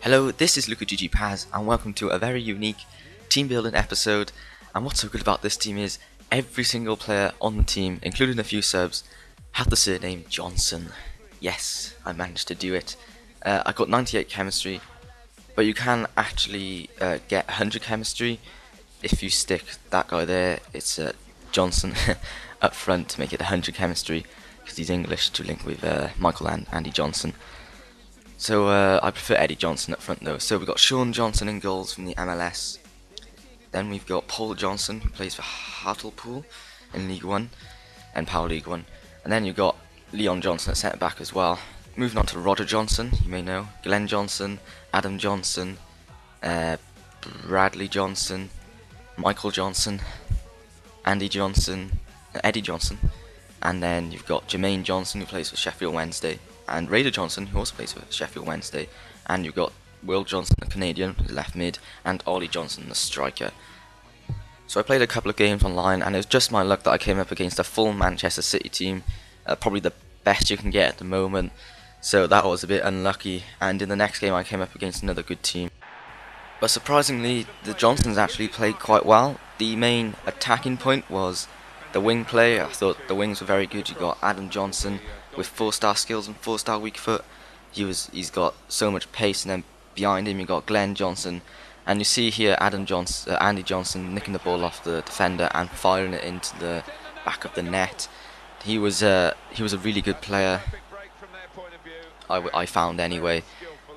Hello, this is LucaGG Paz, and welcome to a very unique team building episode. And what's so good about this team is every single player on the team, including a few subs, had the surname Johnson. Yes, I managed to do it. I got 98 chemistry, but you can actually get 100 chemistry if you stick that guy there. It's Johnson up front to make it 100 chemistry because he's English to link with Michael and Andy Johnson. So I prefer Eddie Johnson up front though. So we've got Sean Johnson in goals from the MLS. Then we've got Paul Johnson, who plays for Hartlepool in League One and Power League One. And then you've got Leon Johnson at centre back as well. Moving on to Roger Johnson, you may know, Glenn Johnson, Adam Johnson, Bradley Johnson, Michael Johnson, Andy Johnson, Eddie Johnson, and then you've got Jermaine Johnson, who plays for Sheffield Wednesday, and Raider Johnson, who also plays for Sheffield Wednesday, and you've got Will Johnson, the Canadian, who's left mid, and Ollie Johnson, the striker. So I played a couple of games online, and it was just my luck that I came up against a full Manchester City team, probably the best you can get at the moment, so that was a bit unlucky, and in the next game I came up against another good team. But surprisingly, the Johnsons actually played quite well. The main attacking point was the wing play. I thought the wings were very good. You got Adam Johnson with 4-star skills and 4-star weak foot. He's got so much pace, and then behind him you got Glenn Johnson, and you see here Andy Johnson nicking the ball off the defender and firing it into the back of the net. He was a really good player. I found anyway.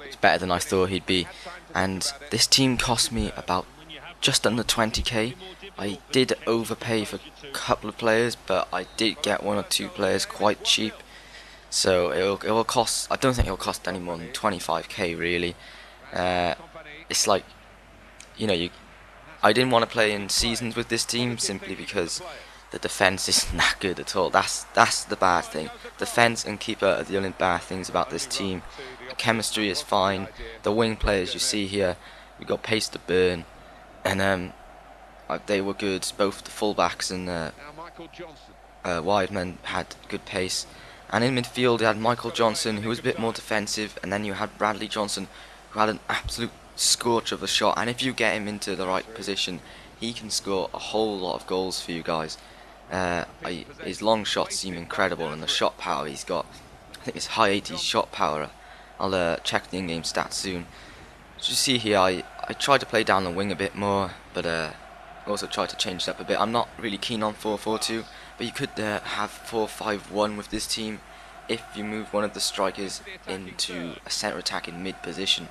It's better than I thought he'd be. And this team cost me about just under 20k. I did overpay for a couple of players, but I did get one or two players quite cheap. So it will cost. I don't think it will cost any more than 25k really. It's like, I didn't want to play in seasons with this team simply because the defense isn't that good at all. That's the bad thing. Defense and keeper are the only bad things about this team. The chemistry is fine. The wing players you see here, we got pace to burn, and they were good. Both the fullbacks and wide men had good pace. And in midfield you had Michael Johnson, who was a bit more defensive, and then you had Bradley Johnson, who had an absolute scorch of a shot. And if you get him into the right position, he can score a whole lot of goals for you guys. His long shots seem incredible, and the shot power he's got, I think it's high 80s shot power. I'll check the in-game stats soon. As you see here, I tried to play down the wing a bit more, but also tried to change it up a bit. I'm not really keen on 4-4-2, but you could have 4-5-1 with this team if you move one of the strikers into a centre attack in mid position.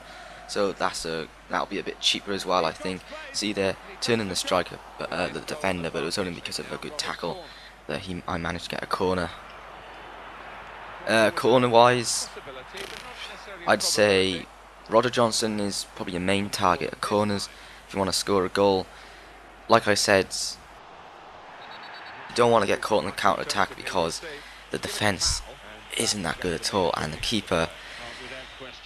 So that'll be a bit cheaper as well, I think. See, they're turning the striker, the defender, but it was only because of a good tackle that I managed to get a corner. Corner-wise, I'd say Roger Johnson is probably your main target at corners if you want to score a goal. Like I said, you don't want to get caught in the counter-attack because the defence isn't that good at all, and the keeper,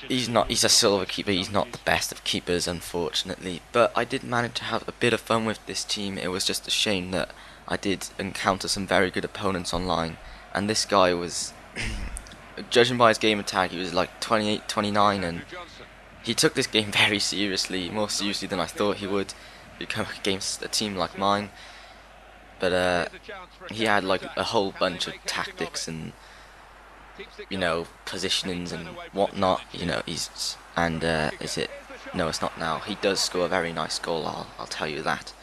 he's a silver keeper, he's not the best of keepers unfortunately, but I did manage to have a bit of fun with this team. It was just a shame that I did encounter some very good opponents online, and this guy was, judging by his game attack, he was like 28, 29, and he took this game very seriously, more seriously than I thought he would, become against a team like mine. But he had like a whole bunch of tactics and positionings and whatnot. Is it? No, it's not now. He does score a very nice goal. I'll tell you that.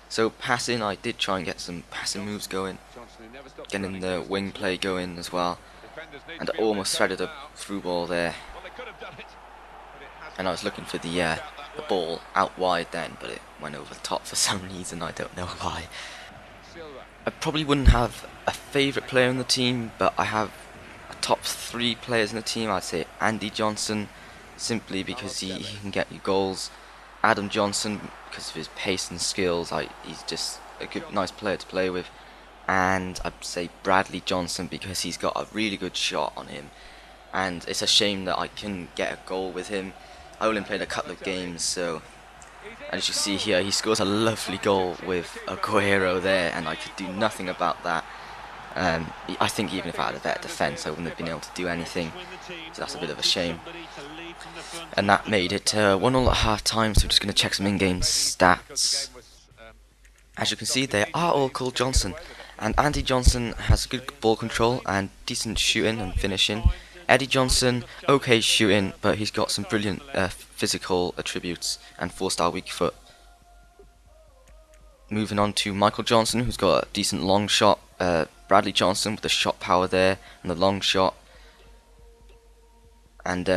So passing, I did try and get some passing moves going, getting the wing play going as well, and I almost threaded a through ball there. And I was looking for the ball out wide then, but it went over the top for some reason. I don't know why. I probably wouldn't have a favourite player in the team, but I have a top 3 players in the team. I'd say Andy Johnson, simply because he can get you goals. Adam Johnson, because of his pace and skills. He's just a good, nice player to play with. And I'd say Bradley Johnson, because he's got a really good shot on him. And it's a shame that I couldn't get a goal with him. I only played a couple of games, so as you see here, he scores a lovely goal with Aguero there, and I could do nothing about that. I think even if I had a better defence, I wouldn't have been able to do anything. So that's a bit of a shame. And that made it 1-1 at half time, so we're just going to check some in-game stats. As you can see, they are all called Johnson. And Andy Johnson has good ball control and decent shooting and finishing. Eddie Johnson, okay shooting, but he's got some brilliant physical attributes and 4-star weak foot. Moving on to Michael Johnson, who's got a decent long shot. Bradley Johnson with the shot power there and the long shot. And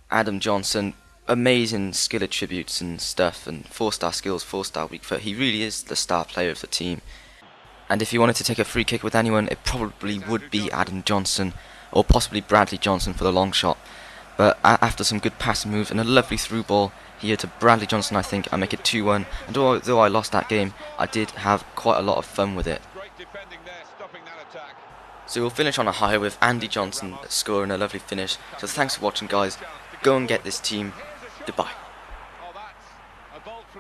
Adam Johnson, amazing skill attributes and stuff, and 4-star skills, 4-star weak foot. He really is the star player of the team. And if you wanted to take a free kick with anyone, it probably would be Adam Johnson, or possibly Bradley Johnson for the long shot. But after some good passing moves and a lovely through ball here to Bradley Johnson, I think I make it 2-1. And although I lost that game, I did have quite a lot of fun with it. So we'll finish on a high with Andy Johnson scoring a lovely finish. So thanks for watching, guys. Go and get this team. Goodbye.